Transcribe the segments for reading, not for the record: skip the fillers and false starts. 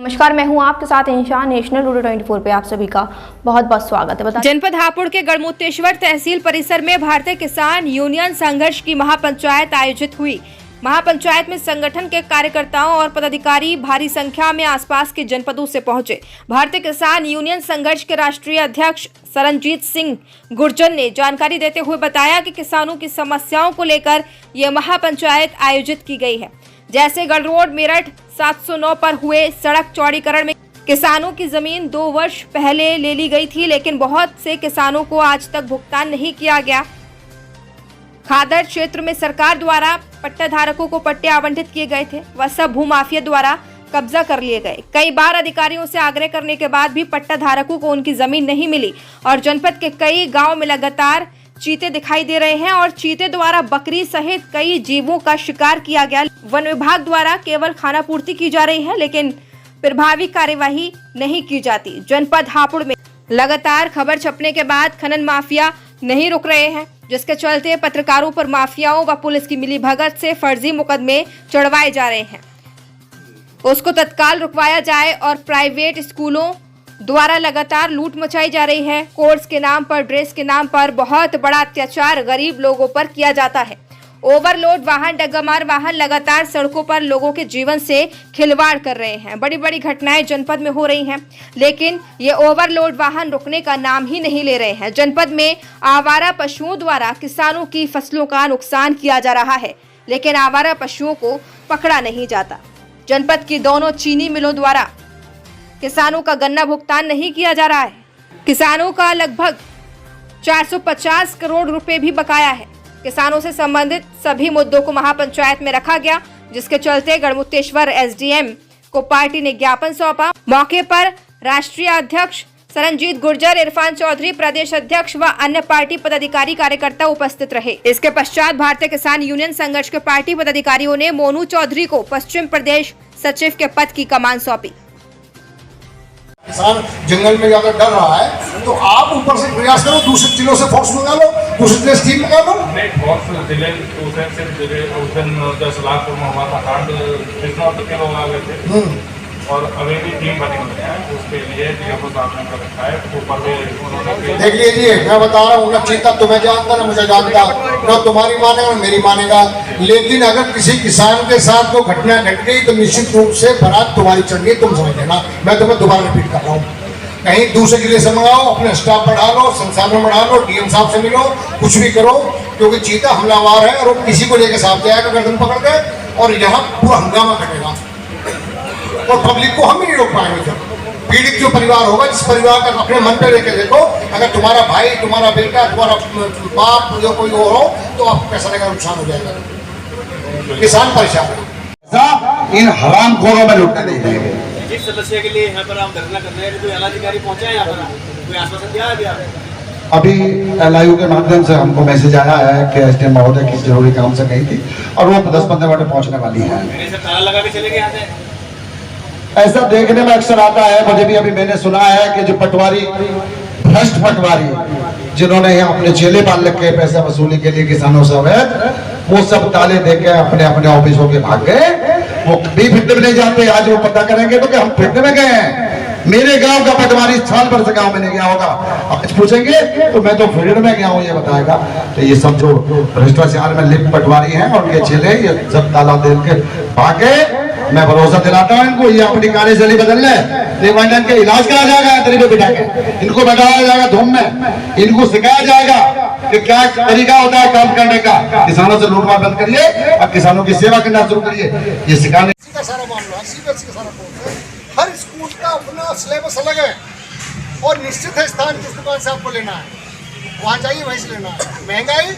नमस्कार, मैं हूं आपके साथ इंशान। नेशनल रूरल 24 पे आप सभी का बहुत बहुत स्वागत है। जनपद हापुड़ के गढ़मुक्तेश्वर तहसील परिसर में भारतीय किसान यूनियन संघर्ष की महापंचायत आयोजित हुई। महापंचायत में संगठन के कार्यकर्ताओं और पदाधिकारी भारी संख्या में आसपास के जनपदों से पहुंचे। भारतीय किसान यूनियन संघर्ष के राष्ट्रीय अध्यक्ष सरनजीत सिंह गुर्जर ने जानकारी देते हुए बताया कि किसानों की समस्याओं को लेकर यह महापंचायत आयोजित की गई है। जैसे गढ़ रोड मेरठ 709 पर हुए सड़क चौड़ीकरण में किसानों की जमीन 2 वर्ष पहले ले ली गई थी, लेकिन बहुत से किसानों को आज तक भुगतान नहीं किया गया। खादर क्षेत्र में सरकार द्वारा पट्टा धारकों को पट्टे आवंटित किए गए थे, वह सब भूमाफिया द्वारा कब्जा कर लिए गए। कई बार अधिकारियों से आग्रह करने के बाद भी पट्टा धारकों को उनकी जमीन नहीं मिली और जनपद के कई गाँव में लगातार चीते दिखाई दे रहे हैं और चीते द्वारा बकरी सहित कई जीवों का शिकार किया गया। वन विभाग द्वारा केवल खानापूर्ति की जा रही है, लेकिन प्रभावी कार्यवाही नहीं की जाती। जनपद हापुड़ में लगातार खबर छपने के बाद खनन माफिया नहीं रुक रहे हैं, जिसके चलते पत्रकारों पर माफियाओं व पुलिस की मिलीभगत से फर्जी मुकदमे चढ़वाए जा रहे हैं। उसको तत्काल रुकवाया जाए और प्राइवेट स्कूलों द्वारा लगातार लूट मचाई जा रही है। कोर्स के नाम पर, ड्रेस के नाम पर बहुत बड़ा अत्याचार गरीब लोगों पर किया जाता है। ओवरलोड वाहन, डग्गामार वाहन लगातार सड़कों पर लोगों के जीवन से खिलवाड़ कर रहे हैं। बड़ी बड़ी घटनाएं जनपद में हो रही हैं, लेकिन ये ओवरलोड वाहन रुकने का नाम ही नहीं ले रहे हैं। जनपद में आवारा पशुओं द्वारा किसानों की फसलों का नुकसान किया जा रहा है, लेकिन आवारा पशुओं को पकड़ा नहीं जाता। जनपद की दोनों चीनी मिलों द्वारा किसानों का गन्ना भुगतान नहीं किया जा रहा है। किसानों का लगभग 450 करोड़ रुपए भी बकाया है। किसानों से संबंधित सभी मुद्दों को महापंचायत में रखा गया, जिसके चलते गढ़मुक्तेश्वर एसडीएम को पार्टी ने ज्ञापन सौंपा। मौके पर राष्ट्रीय अध्यक्ष सरनजीत गुर्जर, इरफान चौधरी, प्रदेश अध्यक्ष व अन्य पार्टी पदाधिकारी कार्यकर्ता उपस्थित रहे। इसके पश्चात भारतीय किसान यूनियन संघर्ष के पार्टी पदाधिकारियों ने मोनू चौधरी को पश्चिम प्रदेश सचिव के पद की कमान सौंपी। किसान जंगल में ज्यादा डर रहा है, तो आप ऊपर से प्रयास करो, दूसरे जिलों से फोर्स मंगा लो, दूसरे टीम मंगा लो। नहीं, फोर्स जिले उस दिन 10 लाख हुआ था कांड, कितना तक के लोग आ गए थे और अभी भी टीम बनी हुई है उसके लिए डीएफओ साहब ने रखा है। ऊपर भी देख लीजिए, मैं बता रहा हूँ, ना चिंता तुम्हें जानता ना मुझे जानता, ना तुम्हारी मानेगा ना मेरी मानेगा, लेकिन अगर किसी किसान के साथ कोई घटना घट गई तो निश्चित रूप से बारात तुम्हारी चढ़ गई, तुम समझ लेना। मैं तुम्हें दोबारा रिपीट कर रहा हूँ, कहीं दूसरे जिले से मंगाओ, अपने स्टाफ बढ़ा लो, संसाधन बढ़ा लो, डीएम साहब से मिलो, कुछ भी करो, क्योंकि चीता हमलावर है और वो किसी को लेकर साथ जाएगा गर्दन पकड़ के, और यहाँ पूरा हंगामा घटेगा और पब्लिक को हम ही नहीं रोक पाएंगे। जब पीड़ित जो परिवार होगा, जिस परिवार का अपने मन पे लेके देखो, अगर तुम्हारा भाई, तुम्हारा बेटा, तुम्हारा बाप जो कोई और हो, तो आपको पैसा लेकर नुकसान हो जाएगा। किसान परेशान है, इन हरामखोरों में लुटने नहीं देंगे। जिस सदस्य के लिए यहाँ पर हम धरना करने हैं, कोई जिलाधिकारी पहुंचा है यहाँ पर, कोई आश्वासन दिया है अभी? अभी LIU के माध्यम से हमको मैसेज आया है कि एसडीएम महोदय की जरूरी काम से गई थी और वो 10-15 मिनट में पहुंचने वाली है। ताला लगा के चले गए यहाँ से? ऐसा देखने में अक्सर आता है, मुझे भी अभी मैंने सुना है कि जो पटवारी, भ्रष्ट पटवारी, जिन्होंने यहाँ अपने चेले पाल रखे पैसा वसूली के लिए किसानों से, वो सब ताले देके अपने अपने ऑफिसों के भाग गए। वो भी फिरने में नहीं जाते। आज वो पता करेंगे तो कि हम फिरने में गए हैं। मेरे गांव का पटवारी साल भर से गांव में नहीं गया होगा, आज पूछेंगे तो मैं तो फील्ड में गया हूँ ये बताएगा। तो ये सब जो भ्रष्टाचार में लिप्त पटवारी हैं और ये चेले, ये सब ताला दे के भागे। मैं भरोसा दिलाता हूँ इनको, ये अपनी कार्यशैली बदल ले, के इलाज करा जाएगा तरीके बिठा के, इनको बैठाया जाएगा धूम में, इनको सिखाया जाएगा कि क्या तरीका होता है काम करने का। किसानों से लूटमार बंद करिए और किसानों की सेवा करना शुरू करिए। ये सिखाने का सारा मामला है, CBSE का सारा कोर्स है। हर स्कूल का अपना सिलेबस अलग है और निश्चित है स्थान किस दुकान से आपको लेना है, वहाँ जाइए वहीं से लेना है। महंगाई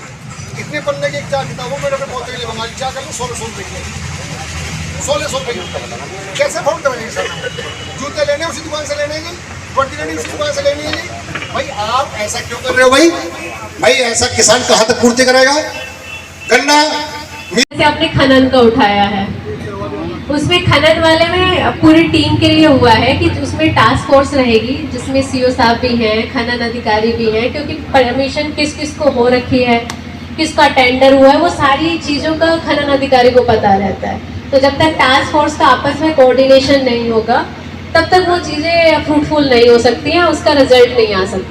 इतने पन्ने की 4 किताबों में पोते के लिए मंगा ली, क्या कर लो 1600 रुपये, 1600 रुपये कैसे फोन करेंगे सर? जूते लेने उसी दुकान से लेने की, वर्दी लेनी उसी दुकान से लेनी है। भाई आप ऐसा क्यों कर रहे हो? भाई ऐसा किसान कहाँ तक पूर्ति करेगा? गन्ना से आपने खनन का उठाया है, उसमें खनन वाले में पूरी टीम के लिए हुआ है कि उसमें टास्क फोर्स रहेगी, जिसमें सीओ साहब भी हैं, खनन अधिकारी भी हैं, क्योंकि परमिशन किस किस को हो रखी है, किसका टेंडर हुआ है, वो सारी चीज़ों का खनन अधिकारी को पता रहता है। तो जब तक टास्क फोर्स का आपस में कोऑर्डिनेशन नहीं होगा तब तक वो चीज़ें फ्रूटफुल नहीं हो सकती हैं, उसका रिजल्ट नहीं आ सकता।